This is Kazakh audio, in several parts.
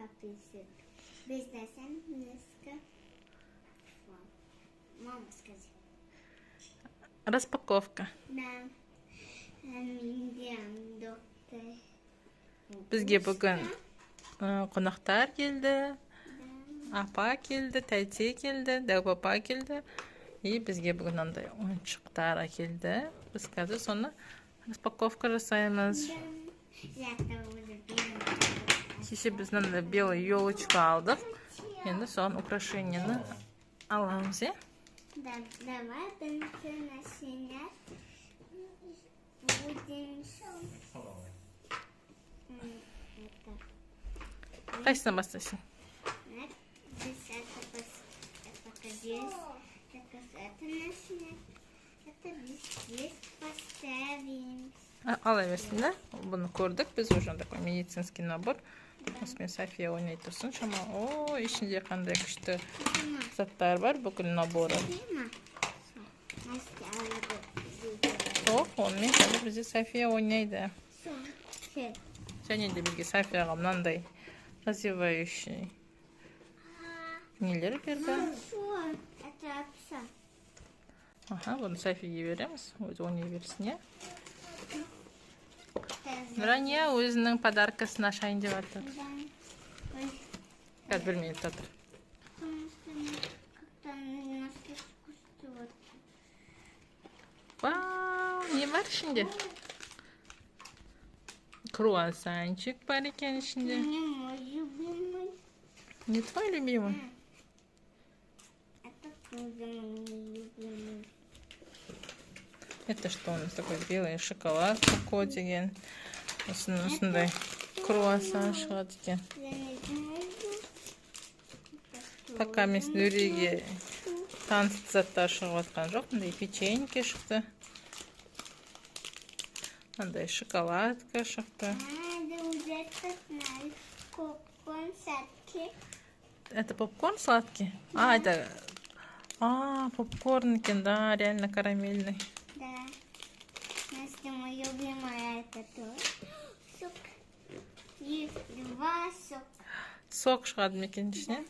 подписок. Бизнесом несколько. Мама скажи. Распаковка. Да. Мен доктор. Бізге бүгін қонақтар келді. Апа келді, тәйте келді, дәу папа келді. И бізге бүгін андай ойыншықтар келді. Біз қазір соны распаковка жасаймыз. Кеше біз мынандай белый елочка алдық. Енді соған украшениені аламыз, е? Да, давай начинать. Будем Қайсынан бастайсың? Ала берсін, да? Бұны көрдік. Біз уже такой медицинский набор. Осымен София ойнайды тұрсын. Шама, о, ішінде қандай күшті заттар бар. Бүкіл наборы. О, онымен қазір бізде София ойнайды. Және де бізге Софияға мынандай развивающий нелер берді. Аха, бұны Софияге береміз. Өзі ойнай берсін, е? Нұрания өзінің подаркасын ашайын деп жатыр. Қазір бір минут отыр. Вау, не бар ішінде? Круассанчик бар екен ішінде. Не мой любимый. Не твой любимый? Это тоже мой любимый. Это что у нас такой белый шоколад коко деген. Осындай круассан шығады екен. Пока мен өреге таныс заттар шығып жатқан жоқ. Мындай печеньке шықты. Мындай шоколадка шықты. Это попкорн сладкий? А, это... попкорн екен, да, реально карамельный. Да. Настя, моя любимая, это тоже. Сок. И два сок. Сок шығады ма екен ішінен?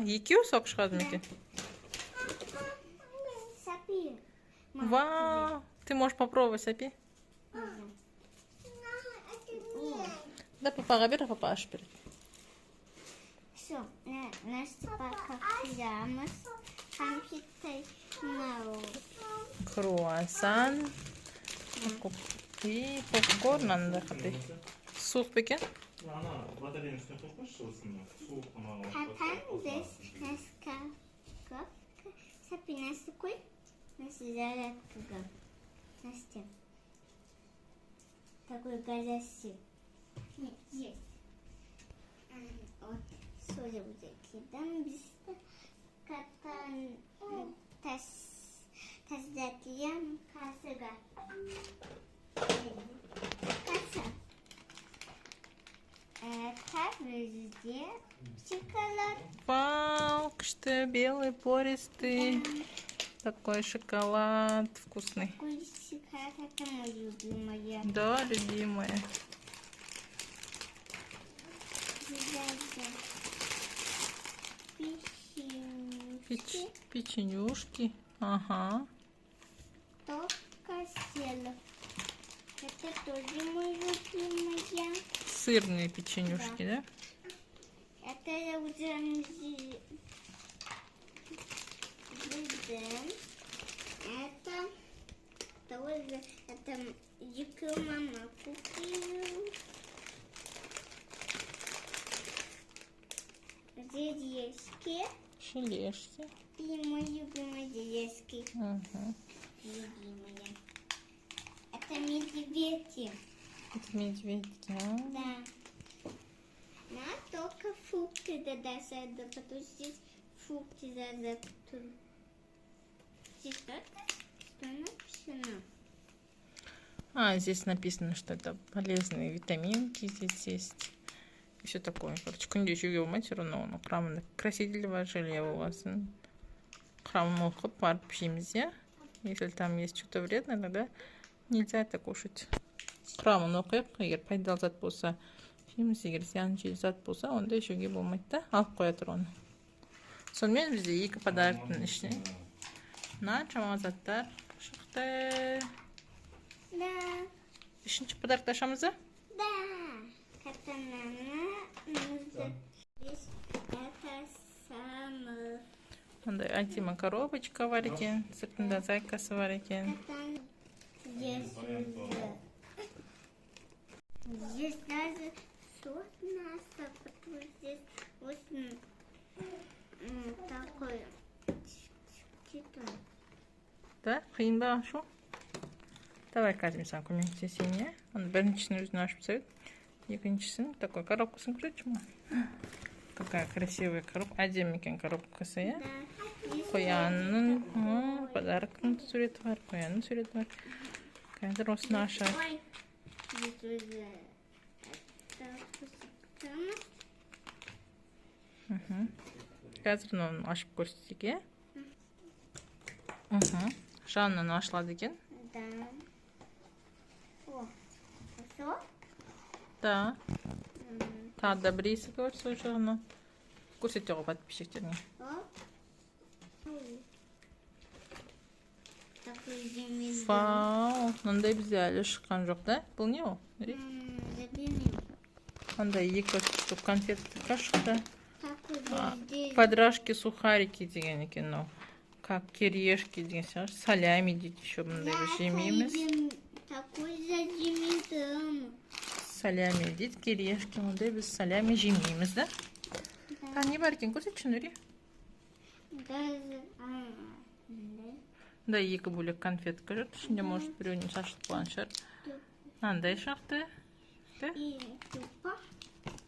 Екеу сок шығады ма екен? Сапи. Вау, ты можешь попробовать, Сапи? Да, папаға бер, папа ашып береді. Все, Настя пока пьямас. Круассан. И попкорн анда қандай. Суық па екен? Какая здесь Настя? Сапи, Настя, какой? Настя, зарядка. Настя. Такой горящий. Нет, есть. Вот, соли вот такие. Там без катан таздатиям касыга. Каса. Это везде шоколад. Вау, что белый, пористый. Такой шоколад вкусный. Такой шоколад, это моя любимая. Да, любимая. Печенюшки. Ага. Только села. Это тоже моя любимая. Сырные печенюшки, да? Это я уже это тоже это дикая мама купила. Деревки. Шелешки. И мой любимый деревки. Ага. Любимые. Это медведи. Это медведки, а? Да. На только фрукты додаться, потому что здесь фрукты додаться. Здесь что написано? Здесь написано, что это полезные витаминки здесь есть. И все такое. Короче, күнде жеуге болмайды, все равно оның құрамында краситель бар, желе болғасын. Құрамын оқып барып жейміз, иә? Если там есть что-то вредное, тогда нельзя это кушать. Құрамын оқиық, егер пайдалы зат болса жейміз. Егер зиян зат болса, онда жеуге болмайды да, алып қоя тұр оны. Сонымен бізде екі подарктың ішіне қаншама заттар шықты. Да. Үшінші подаркты ашамыз ба? Да. Катананы нужно здесь это самое. Мындай антима коробочка бар екен, сыртында зайкасы бар екен. Катан здесь уже. Здесь даже сорт мяса, потому что здесь очень такой читон. Да, қиын ба ашу? Давай, Катя, мен саған көмектесейін, иә? Оны біріншісін өзін ашып тастайық. Екіншісін такой коробкасын көрсетші ма? Какая красивая коробка. Әдемі екен коробкасы, иә? Қоянның подарктың суреті бар, қоянның суреті бар. Қазір осыны ашайық. Ой, здесь уже это посыпано. Қазір оны ашып көрсетейік, иә? Жанынан ашылады екен. Да. О, все? Да. Тағы да бір есігі бар сол жағынан. Көрсете ғой подписчиктеріне. Такой зимний. Вау, мындай бізде әлі шыққан жоқ, да? Бұл не ол? Мындай екі штук конфетка шықты. Подружки сухарики деген екен ол. Как кириешки деген сияқты. Солями дейді, еще мындай жемейміз. Такой зажимитым. Солями дейді, кириешки, мындай біз солями жемейміз, да? Не бар екен, көрсетші, Нүри. Да, екі бөлек конфетка жүр. Ішінде, может, біреуінен шашылып қалған шығар. Мынандай шықты.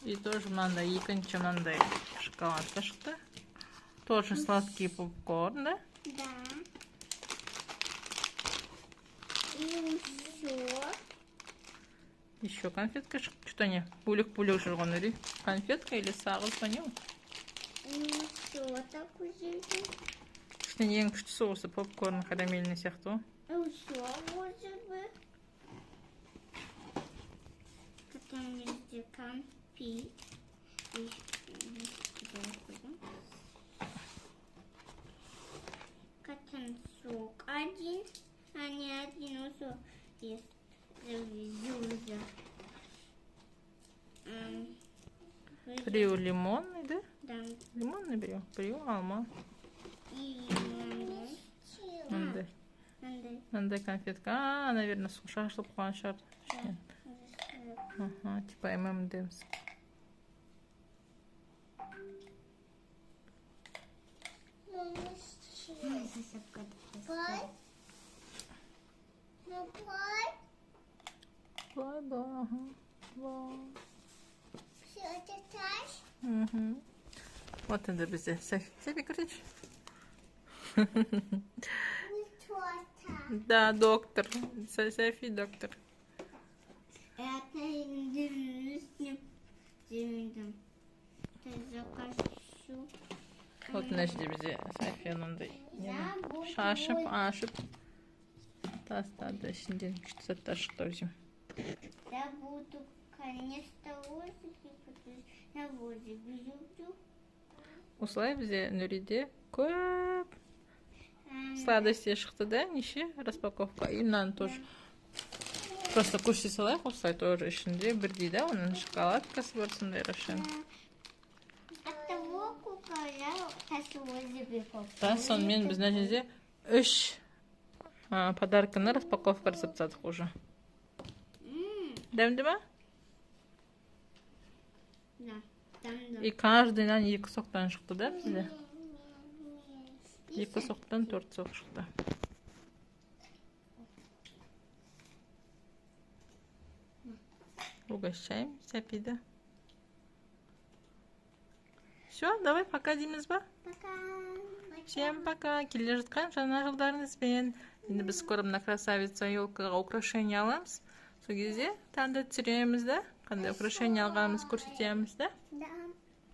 И тоже мынандай екінші мынандай шоколадка шықты. Тоже сладкий попкорн, да? Да. И еще. Еще конфетка шықты. Что не? Бөлек-бөлек жүрген, Нүри. Конфетка или сағыз, па не? И еще такой же. Ішінен ең күштісі осы попкорн карамельный сияқты. Еще может быть. Потом везде конфет. Катан сок один, а не один усок есть. Зюзя. Біреу лимонный, да? Да. Лимонный біреу алма. И Мындай. Мындай конфетка. Наверное, шашылып қалған шығар. Типа M&M's. Вот это бізде. Сәфи көрсетші. Да, доктор. Сәфи доктор. Это индивидуальный зимидом. Ты закажу. Вот мына жерде бізде Сәфи мындай шашып, ашып тастады. Ішінден күшті заттар шықты өзім. Я буду, конечно, я буду люблю. Осылай бізде Нүриде көп сладостей шықты, да? Неше распаковка. И мынаны тоже просто көрсете салайық. Осылай тоже ішінде бірдей, да? Оның шоколадкасы бар, сондай рошен. От того, сколько я хочу себе купить. Да, сонымен біз мына жерде 3 подарканы распаковка жасап тастадық уже. Дәмді ма? Да, там. И каждыйдан 2 соқтан шықты, да, бізде? 2 соқтан 4 соқ шықты. Угощаем Сәпиді. Все, давай пока дейміз ба? Пока. Всем пока. Келе жатқан жаңа жылдарыңызбен. Енді біз скоро мына красавица елкаға украшение аламыз. Сол кезде таңда түсіреміз, да? Қандай украшение алғанымыз көрсетеміз, да? Да.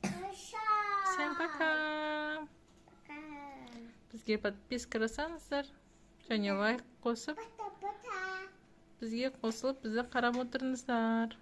Всем пока. Бізге подписка жасаңыздар. Және лайк қосып, бізге қосылып, бізді қарап отырыңыздар.